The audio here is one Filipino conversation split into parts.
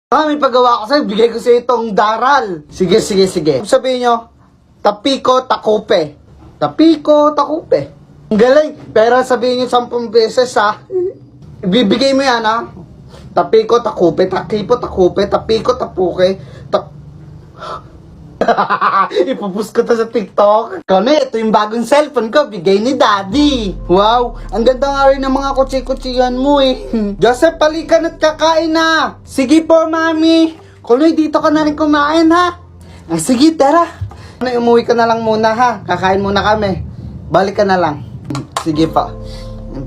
May paggawa ko sa'yo, bigay ko sa'yo itong daral. Sige. Sabihin nyo, tapiko, takupe. Tapiko, takupe. Ang galing. Pero sabihin nyo 10 beses ha. Ibibigay mo yan ha. Tapiko, takupe, takipo, takupe, tapiko, tapuke, Ipupus ko to sa TikTok. Kone, ito yung bagong cellphone ko, bigay ni Daddy. Wow, ang ganda nga rin ng mga kutsi-kutsihan mo eh. Joseph, palikan at kakain na. Sige po, Mami. Kunoy, dito ka na rin kumain ha. Sige, tara. Umuwi ka na lang muna ha. Kakain muna kami. Balik ka na lang. Sige po.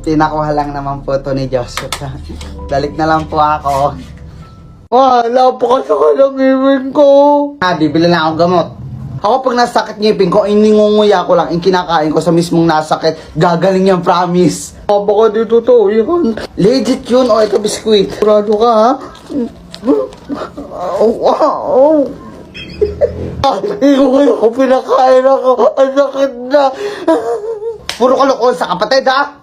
Pinakuha lang naman po to ni Joseph. Balik na lang po ako. Napakasakit ang ngipin ko. Bibili na akong gamot. Ako pag nasakit ngipin ko, iningunguya ko lang, kinakain ko sa mismong nasakit. Gagaling yan, promise. Baka dito to, yun. Legit yun, o ito biskuit. Kurado ka, ha? Hindi ko pinakain ako. Ang sakit na. Puro kalukol sa kapatid, ha?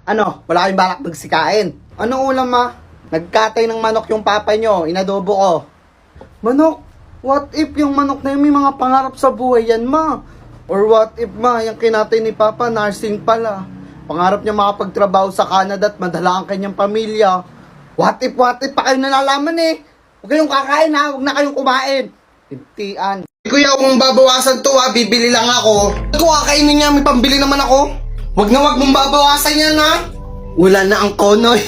Ano, wala kayong balak magsikain. Anong ulam, ma? Nagkatay ng manok yung papa nyo, inadobo ko. Manok? What if yung manok na yun may mga pangarap sa buhay yan, ma? Or what if, ma, yung kinatay ni papa, nursing pala. Pangarap niya makapagtrabaho sa Canada at madala ang kanyang pamilya. What if, pa kayo nalalaman eh. Huwag kayong kakain ha, huwag na kayong kumain. Pintian. Kuya, kung babawasan to ha, bibili lang ako. Kung kakainin niya, may pambili naman ako. Huwag mong babawasan yan ha. Wala na ang konoy.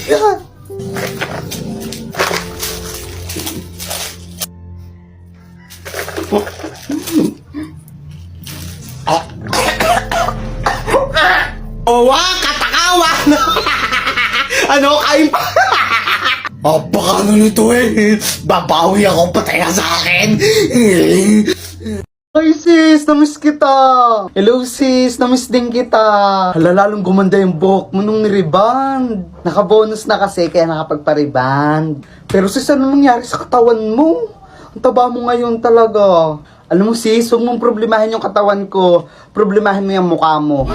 Katakawa! Ano, kain pa? Baka nito eh. Babawi ako, patay ka sa akin. Ay sis, namiss kita. Hello sis, namiss din kita. Lalong gumanda yung buhok mo nung niriband. Naka-bonus na kasi kaya nakapagpa-reband. Pero sis, ano nangyari sa katawan mo? Ang taba mo ngayon talaga. Alam mo sis, huwag mong problemahin yung katawan ko. Problemahin mo yung mukha mo.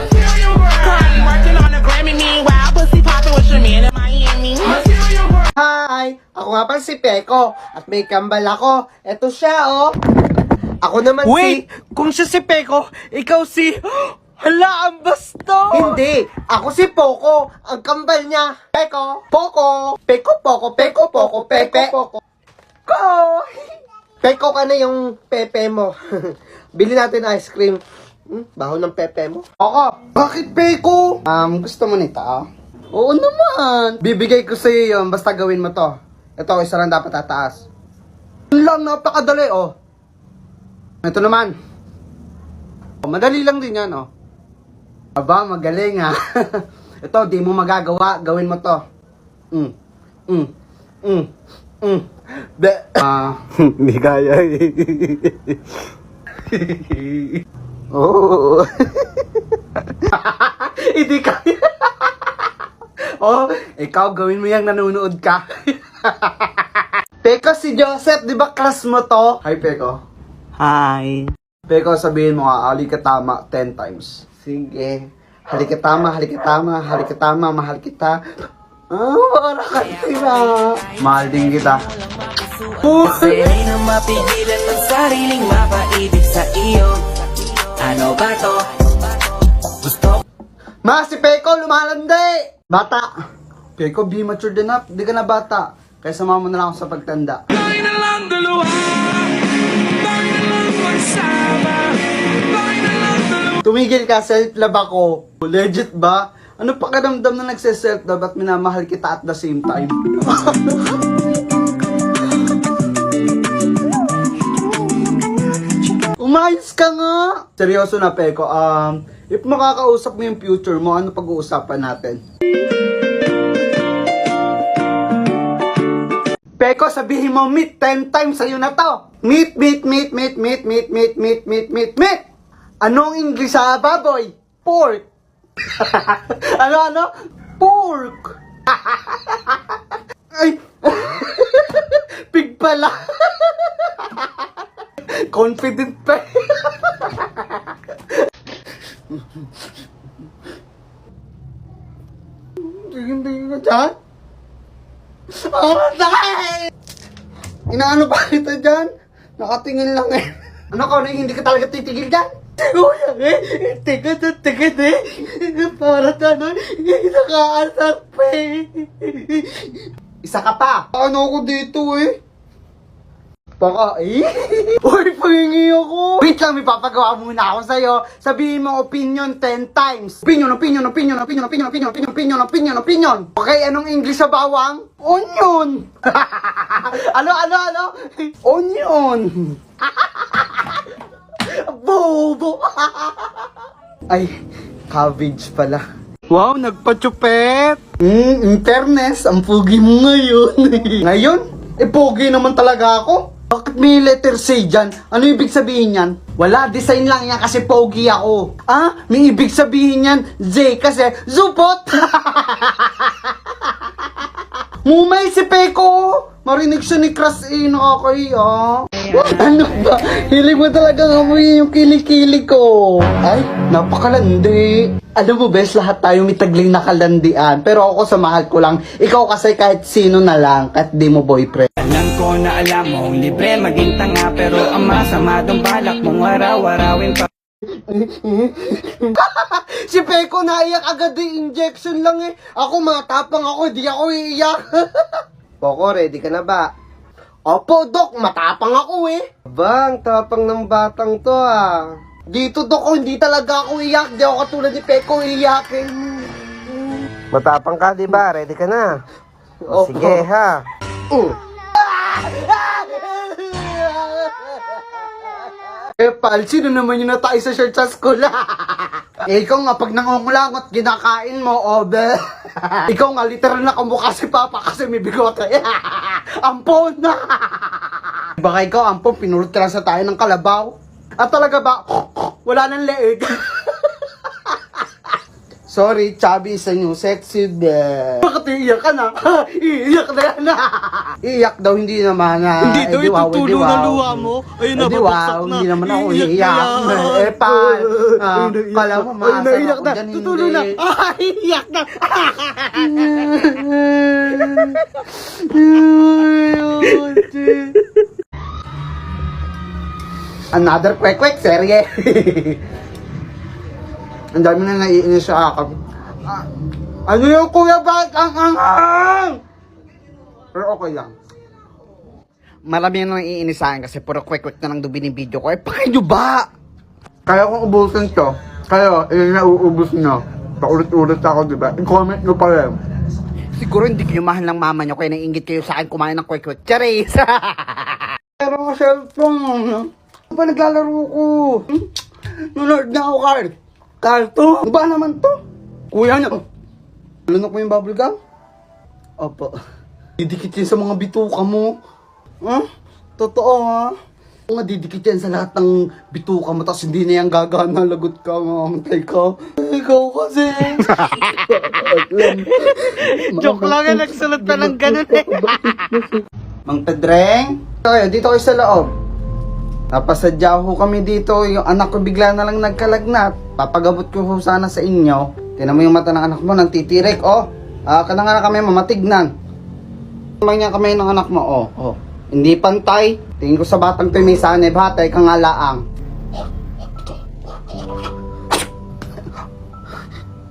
Hi! Ako nga pala si Peko. At may kambal ako. Eto siya oh. Ako naman Wait! Kung siya si Peko, ikaw si... Hala, ang basto! Hindi! Ako si Poco! Ang kambal niya! Peko! Poco! Peko, Poco! Peko, Poco! Pepe! Poco! Ko! Peko ka na yung pepe mo. Bili natin ice cream. Baho ng pepe mo. Poco! Bakit Peko? Gusto mo nito? Oo naman! Bibigay ko sa'yo yun, basta gawin mo to. Ito, isa lang dapat tataas. Yun lang, napakadali oh. Ito naman. Madali lang din yan, oh. Aba, magaling, ha. Ito, di mo magagawa. Gawin mo to. Hindi kaya Oh. Hindi kaya. Oh, ikaw, gawin mo yung nanonood ka. Peko, si Joseph, di ba class mo to? Hi, Peko. Hi. Peko, sabihin mo nga, halikatama 10 times. Sige. Halikatama, mahal kita. Para ka sila. Mahal din kita. Kasi na mapigilan ng sariling mapaibig sa iyo. Ano ba to? Gusto Ma, si Peko, lumalandi! Bata. Peko, be mature enough. Di ka na bata. Kaya sama mo na lang ako sa pagtanda. Tumigil ka, self-love ako. Legit ba? Ano pakiramdam na nagse-self-love at minamahal kita at the same time? Umayos ka nga! Seryoso na, Peko. If makakausap mo yung future mo, ano pag-uusapan natin? Peko, sabihin mo, meet 10 times sa'yo na to. Meet. Anong English sa baboy? Pork. ano? Pork. Ay. Pig pala. Confident pa. Tingin ka dyan? Oh, sakit! Inaano ba kita dyan? Nakatingin lang eh. Ano ka, hindi ka talaga titigil dyan? Kuya eh, tigit eh. Para ano, nakaasar pa eh. Isa ka pa. Ano ako dito eh? Baka eh? Uy, pahingi ako. Wait lang, may papagawa muna ako sa'yo. Sabihin mo opinion 10 times. Opinion. Okay, anong English sa bawang? Onion. Ano? Onion. Bobo. Ay, cabbage pala. Wow, nagpa-chupet! In fairness, ang pogi mo ngayon. Ngayon? Pogi naman talaga ako. Bakit may letter C dyan? Ano ibig sabihin yan? Wala, design lang yan kasi pogi ako. Ah, may ibig sabihin yan J kasi zupot. Mumay si Peko. Marinig siya ni Crush eh, nakakahiya. Ano ba? Hilig mo talaga amoy yung kilikili ko. Ay, napakalandi. Alam mo, bes, lahat tayo may tagling nakalandian. Pero ako sa mahal ko lang. Ikaw kasi kahit sino na lang, kahit di mo boyfriend. Alam ko na alam mong libre maging tanga, pero ang masama dong balak mong araw-arawin pa. Si Peko naiyak agad yung injection lang eh. Ako matapang ako, di ako iiyak. Poko, ready ka na ba? Opo, Dok, matapang ako eh. Bang, tapang ng batang to ah. Dito, Dok, hindi talaga ako iyak. Di ako katulad ni Peko iiyakin. Matapang ka, di ba? Ready ka na? Opo. Sige, ha? Eh, pal, sino naman yung natay sa shirt sa school? Eh, ikaw nga, pag nangungulangot, kinakain mo, obe. Ikaw nga, literal na kamukha si Papa kasi may bigote. Ampon na! Baka ikaw, ampon, pinulot ka lang sa tayo ng kalabaw. At talaga ba, wala nang leeg. Sorry, chubby is a new sexy babe. Bakit iiyak ka na? Iiyak na yan. Iiyak daw, hindi naman. Hindi daw itutulo na luha mo. Ayun na, babaksak na. Hindi naman ako Iiyak iiyak. na yan. Eh, pal. Kala mo, maasar naiyak ako na. dyan, Tutulo hindi. na. Iiyak na. Another kwek-kwek, serye. Ang dami na naiinis sa akin. Ano yung kuya, bakit ang anghang? Pero okay lang. Marami na naiinis sa akin kasi puro kwek-kwek na lang doon binibideo ko. Eh, pakiyo ba? Kaya kung ubusin to, kayo, nauubos nyo. Paulit-ulit ako, diba? I-comment nyo pa rin. Siguro hindi kayo mahal ng mama nyo kaya naiingit kayo sa akin kumain ng kwek-kwek. Charis! Pero ako cellphone. Ano ba naglalaro ko? Nunod na ako, Carl. Carto? Ano ba naman to? Kuya nyo. Lunok mo yung bubble gum? Opo. Didikit yan sa mga bituka mo. Ha? Totoo ha? Nga didikit yan sa lahat ng bituka mo tapos hindi na yan gagana. Lagot ka nga. Antay ka. Ikaw kasi. Joke lang yan, nagsulat pa ng ganun eh. Mang Pedreng? Dito kayo sa loob. Napasadya ho kami dito. Yung anak ko bigla na lang nagkalagnat. Papagabot ko ho sana sa inyo. Tinan mo yung mata ng anak mo, nagtitirik. Oh, kana nga na kami mamatignan. Mangyan kami ng anak mo. Oh. Hindi pantay. Tingin ko sa batang to may sanib. Hatay ka nga laang.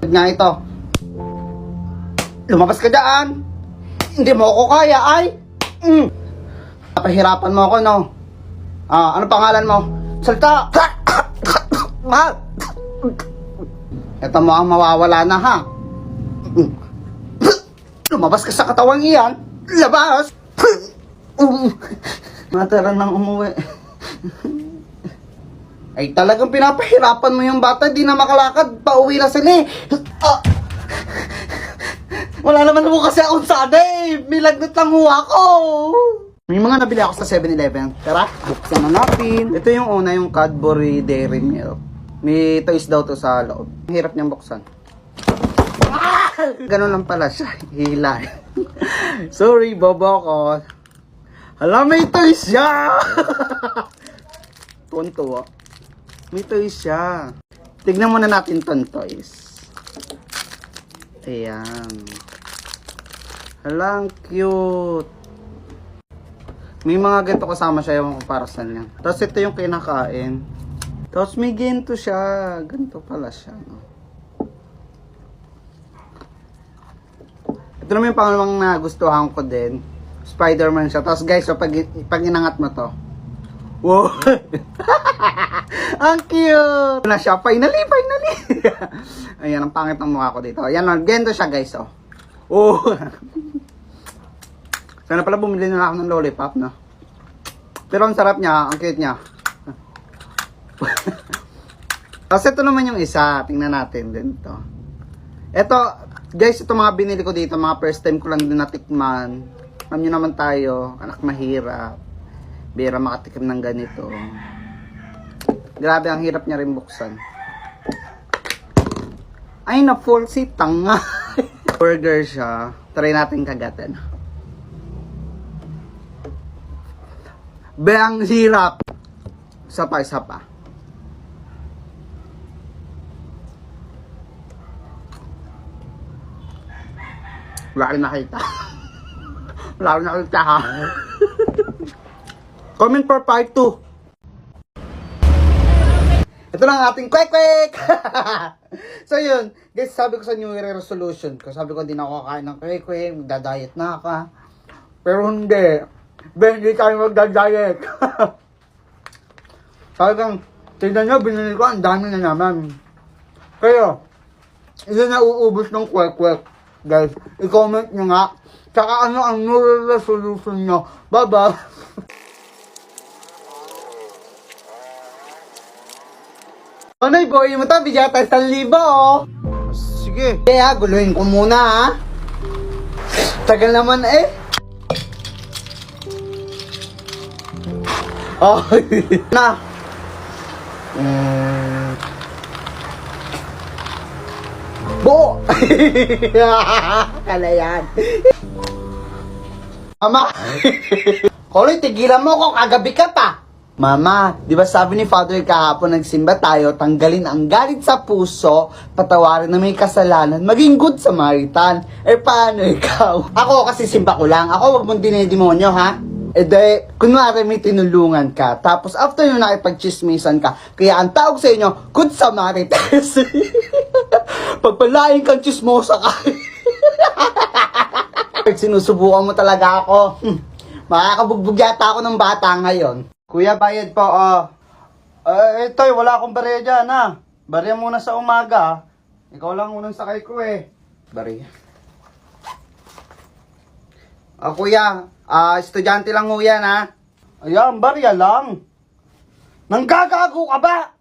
Nga ito. Lumabas ka dyan. Hindi mo ako kaya ay. Napahirapan mo ako, no? Ano pangalan mo? Salta! Ito mo ang mawawala na, ha? Lumabas ka sa katawang iyan. Labas! Matara nang umuwi. Ay talagang pinapahirapan mo yung bata. Di na makalakad. Pauwi na sila eh. Wala naman mo kasi akong sana eh. Milagnat lang ho ako. May mga nabili ako sa 7-Eleven. Tara, buksan na natin. Ito yung una, yung Cadbury Dairy Milk. May toys daw to sa loob. Hirap niyang buksan. Ganun lang pala siya. Hila. Sorry, bobo ko. Hala, may toys siya! Tuwan-tuwa. May toys siya. Tignan muna natin ton toys. Ayan. Hala, ang cute. May mga ganito kasama siya yung para sa niya. Tapos ito yung kinakain. Tapos may ganito siya. Ganito pala siya. No? Ito naman yung pangalawang nagustuhan ko din. Spider-Man siya. Tapos guys, so pag inangat mo to. Wow! Ang cute! Na siya. Finally! Ayan, ang pangit ng mukha ko dito. Ayan, ganito siya guys. Oh! Sana pala bumili na ako ng lollipop, no? Pero ang sarap niya, ang cute niya. Tapos ito naman yung isa, tingnan natin din to. Ito, guys, ito mga binili ko dito, mga first time ko lang din natikman. Alam nyo naman tayo, anak mahirap. Bira makatikim ng ganito. Grabe, ang hirap niya rin buksan. Ay, na-full si tanga. Burger siya. Try natin kagatan. Be, ang hirap. Isa pa. Wala rin nakita. Wala rin nakita, ha? Comment for part 2. Ito lang ang ating kwek-kwek! So yun, guys, sabi ko sa New Year resolution ko, sabi ko hindi na ako kakain ng kwek-kwek, magda-diet na ako. Pero hindi. Ben, hindi tayo magda-diet. Sabi kang, tignan nyo, binili ko, ang dami na naman. Kaya, hindi na uubos ng kwek-kwek. Guys, i-comment nyo nga. Tsaka ano ang New Year resolution nyo. Bye-bye! Ano'y boy mo to, bigyan tayo 1,000, oh. Sige. Kaya, guluhin ko muna, ha. Tagal naman, eh. Oh, na. Bo! Kala yan. Mama! Koloy, tigilan mo ko, kagabi ka pa. Mama, di ba sabi ni Father kahapon, nagsimba tayo, tanggalin ang galit sa puso, patawarin na may kasalanan, maging good Samaritan. Eh, paano ikaw? Ako kasi simba ko lang. Ako, wag mong dinidemonyo, ha? Eh, de, kunwari may tinulungan ka, tapos after yun nakipag-chismisan ka, kaya ang tawag sa inyo, good Samaritans. Pagpalain kang chismosa ka. Sinusubukan mo talaga ako. Makakabugbog yata ako ng bata ngayon. Kuya, bayad po, oh. Toy, wala akong barya dyan, ha. Barya muna sa umaga. Ikaw lang unang sakay ko, eh. Barya. Kuya, estudyante lang ho yan, ha. Ayan, barya lang. Nanggagago ka ba?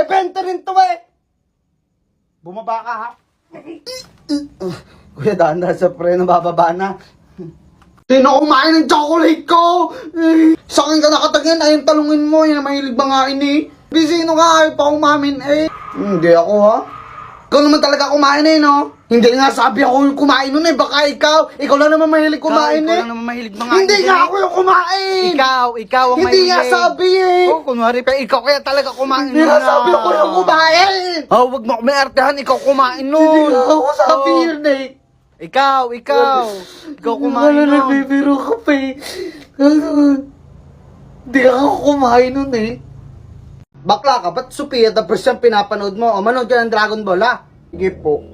Benta rin to, eh. Bumaba ka, ha. Kuya, dahan-dahan sa preno, bababa na. Sino kumain ng chocolate ko? Sa akin ka nakatagin, ayun talungin mo, yun ang mahilig bangain, eh. Sino ka, ayaw pa kumain, eh. Hindi ako, ha. Ikaw naman talaga kumain, eh, no? Hindi nga sabi ako yung kumain nun, eh. Baka ikaw lang naman mahilig kumain, eh. Ikaw lang naman mahilig bangain. Hindi nga ako yung kumain. Ikaw ang Hindi nga sabi, eh. Oh, kunwari pa, ikaw kaya talaga kumain Hindi nga nun, sabi ako yung kumain. Oh, wag mo ako may artehan, ikaw kumain Hindi nun. nga ako sabi yun, eh. Ikaw kumain nun. Nagbibiro ka pa, eh. Hindi ka ako kumain nun, eh. Bakla ka, ba't Sophia the First yung pinapanood mo? O manood ka ng Dragon Ball, ha? Sige po.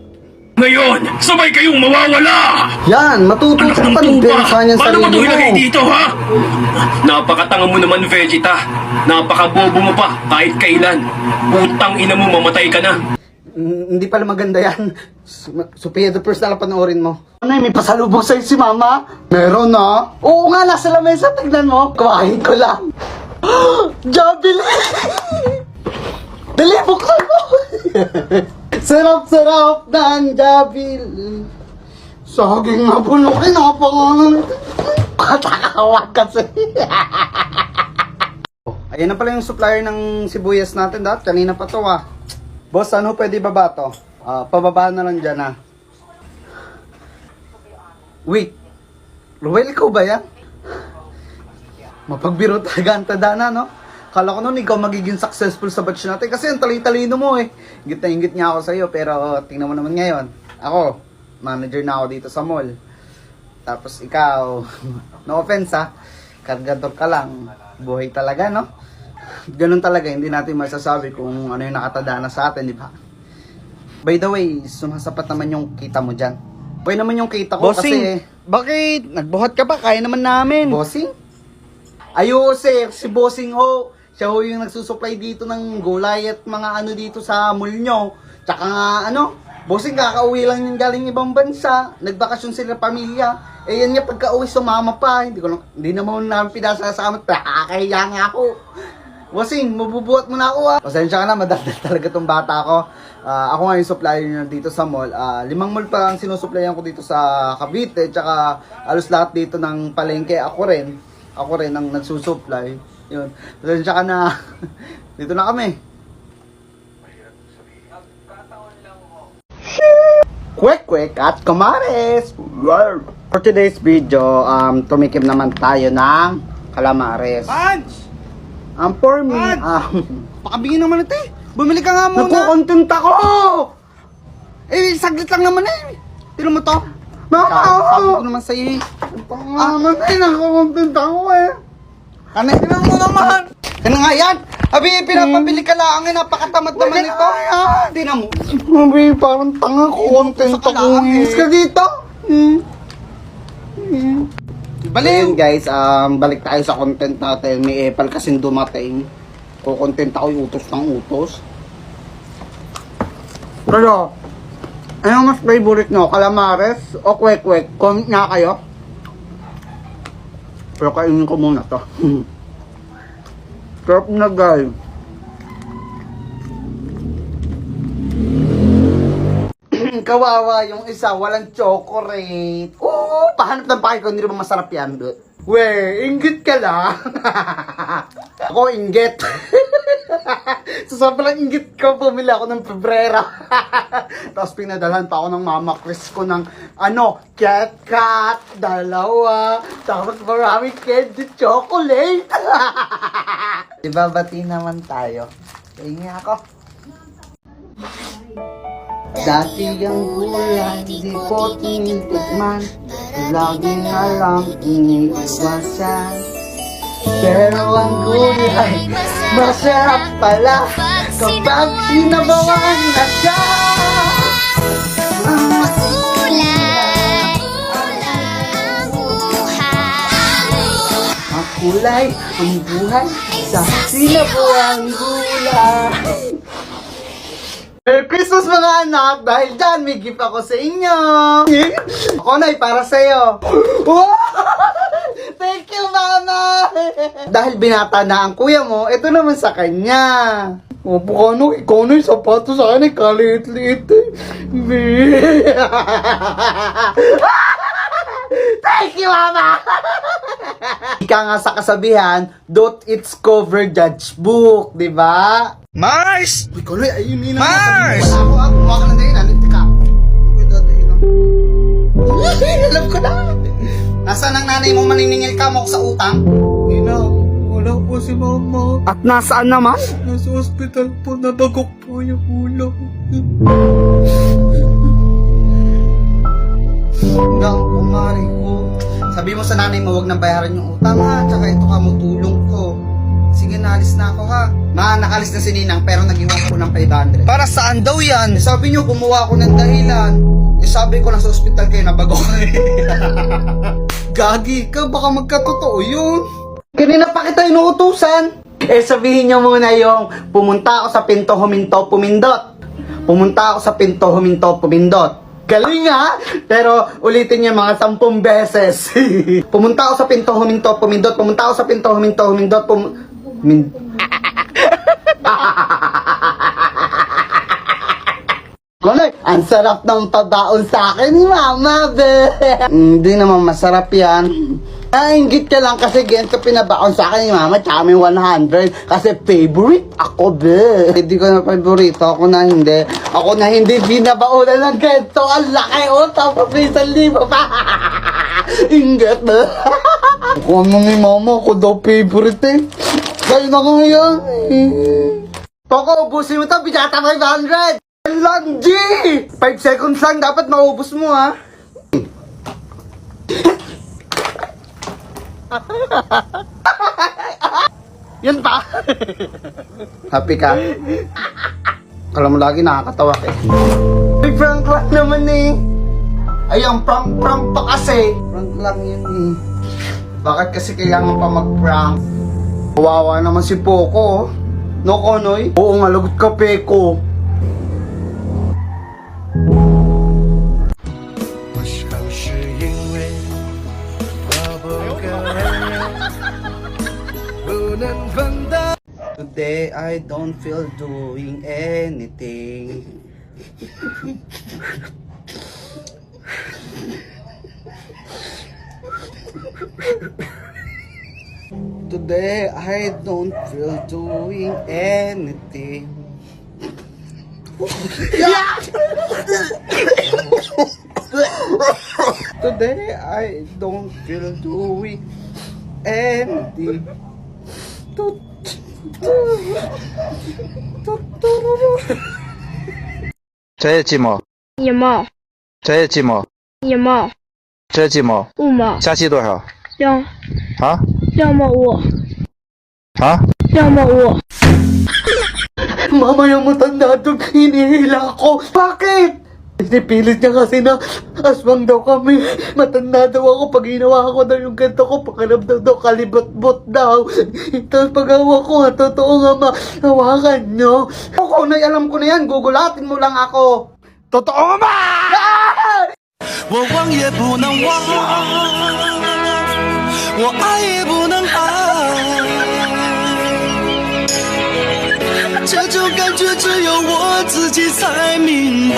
Ngayon, sabay kayong mawawala! Yan, matututo ka pa ng pensa niyan sa Paano mo ito sarili ilagay mo. dito, ha? Napakatanga mo naman, Vegeta. Napakabobo mo pa, kahit kailan. Putang ina mo, mamatay ka na. Hindi pala maganda yan. Sophia the First na lang panoorin mo. Ano may pasalubong sa'yo si Mama? Meron na. Oo nga, nasa lamesa, tignan mo. Kumain ko lang. Jabili! Dali, buksan mo! Sarap-sarap ng Jabili. Saging nga puno, kinapangan. Katakawa kasi. Ayan na pala yung supplier ng sibuyas natin, dahil kanina pa to, ah. Boss, ano pwede baba to? Pababa na lang dyan, ah. Wait. Ruel, ikaw ba yan? Mapagbiro talaga ang tadana, no? Kala ko nun ikaw magiging successful sa batch natin kasi ang talino mo, eh. Ingit na ingit nga ako sa'yo, pero tingnan mo naman ngayon. Ako, manager na ako dito sa mall. Tapos ikaw, no offense, ha? kargador ka lang. Buhay talaga, no? Ganun talaga, hindi natin masasabi kung ano yung nakatadana sa atin, di ba? By the way, sumasapat naman yung kita mo dyan. Okay naman yung kita ko Bossing, kasi... bakit? Nagbuhat ka ba? Kaya naman namin. Bossing? Ayo, sir, si Bossing ho. Siya ho yung nagsusupply dito ng gulay at mga ano dito sa mall nyo. Tsaka nga, Bossing, kakauwi lang yung galing ibang bansa. Nagbakasyon sila pamilya. Eh yan nga, pagka-uwi sumama pa. Hindi naman namin pinasasama. Kakahiya nga ako. Bossing, mabubuhat mo na ako ha. Pasensya ka na, madaldal talaga tong bata ko. Ako nga yung supplier nyo dito sa mall. 5 mall pa ang sinusupplyan ko dito sa Cavite. Tsaka alos lahat dito ng palengke. Ako rin ang nagsusupply. Yun. Pasensya ka na. Dito na kami. Kwek at kamares! For today's video, tumikim naman tayo ng kalamares. Punch! For me, Pakabigyan naman ito eh. Bumili ka nga muna. nagkukontent ako! Eh, saglit lang naman eh. Tino mo to? Sabi ko naman sa'yo eh. Nagkukontent ako eh. Tingnan mo naman. Ano nga yan? Abi, pinapabili ka lang eh. Napakatamad naman ito. Tingnan mo. Mabi, parang tanga ko. Content Sa ako. kalaan eh. Is ka dito? Baliw. Ayun guys, balik tayo sa content natin. May epal kasing dumating. Kukontent ako yung utos ng utos. Pero, ano mas favorite nyo? Calamares o kwek-kwek? Comment nga kayo. Pero kainin ko muna to. Sarap na guys. Kawawa yung isa, walang chocolate. Oo, pahanap ng pakay ko, hindi naman masarap yan. We, inggit ka lang. Ako, inggit. So, sobrang inggit ko, bumili ako ng Pebrera. Tapos pinadalhan pa ako ng mama Chris ko ng, Cat, dalawa. Tapos maraming candy chocolate. Ibabati naman tayo. Tingin ako. Dati ang gulay, di ko tinitikman. Lagi na lang iniiwasan. Pero ang gulay, masarap pala kapag sinabawan na siya. Ang kulay, ang buhay, sa sinabuang gulay. Merry Christmas mga anak! Dahil dyan, may gift ako sa inyo! Ako na, para sa'yo! Wow! Thank you, Mama! Dahil binata na ang kuya mo, ito naman sa kanya. Opo ka no, ikaw na yung sapato sa akin, kaliit-liit eh. Thank you, Mama! Ika nga sa kasabihan, don't it's cover judge book, di ba? Mars! Uy, Kaloy, ayun yun Mars! Wala ako, kuha ka ng dahilan, hindi ka. Uy, dadahilan. Uy, alam ko na. Nasaan ang nanay mo maniningil ka mo sa utang? Ina, wala po si mama. At nasaan naman? Nasa ospital po, nabagok po yung ulo. Hanggang kumari ko. Sabi mo sa nanay mo, huwag nang bayaran yung utang ha. Tsaka ito ka mo, tulong ko. Sige, naalis na ako ha. Ma, nakalis na si Ninang pero nag-iwan ko ng 500. Para saan daw yan? Eh, sabi nyo, gumawa ako ng dahilan. Eh, sabi ko, nasa ospital kayo, nabago ko. Gagi ka, baka magkatotoo yun. Kanina pa kita inuutusan. Eh, sabihin nyo muna yung, pumunta ako sa pinto, huminto, pumindot. Pumunta ako sa pinto, huminto, pumindot. Galing ha? Pero ulitin niya mga 10 beses. Pumunta ako sa pinto, huminto, pumindot. Pumunta ako sa pinto, huminto, humindot, Kuloy, ang sarap ng pabaon sa akin, Mama, be. Hindi naman masarap yan. Nainggit ka lang kasi ganito pinabaon sa akin ni Mama, tsaka may 100. Kasi favorite ako, be. Hindi ko na favorito, ako na hindi. Ako na hindi binabaonan ng ganito. Ang laki, tapos may 1,000 pa. Inggit, be. Kung ano ni Mama, ako daw favorite eh. Kayo na ngayon. Toko, ubusin mo ito, bijata 500. Lanji! 5 seconds lang, dapat maubos mo ha. Yan pa. Happy ka? Kala mo lagi nakakatawa ka eh. May prank lang naman eh. Ayun, prank pa kasi. Prank lang yun eh. Bakit kasi kailangan pa mag-prank? Kawawa naman si Poco. No, Konoy? Oo nga, lagot ka, Peko. Today I don't feel doing anything. Today I don't feel doing anything. Today I don't feel doing anything. 这也几毛？一毛，这也几毛？一毛，这几毛？ 5毛，加起多少？两啊毛5，啊！ 2毛5。 Mamaya matanda doon, hinihila ako. Bakit? Pinipilit niya kasi na aswang daw kami. Matanda daw ako. Pag ginawa ko daw yung ganito ko, pakiramdam daw kalibot-bot daw. Tapos pag hawa ko, totoo nga hawakan nyo. Ako, alam ko na yan. Gugulatin mo lang ako. Totoo nga ba? 我忘也不能忘，我爱也不能爱，这种感觉只有我自己才明白。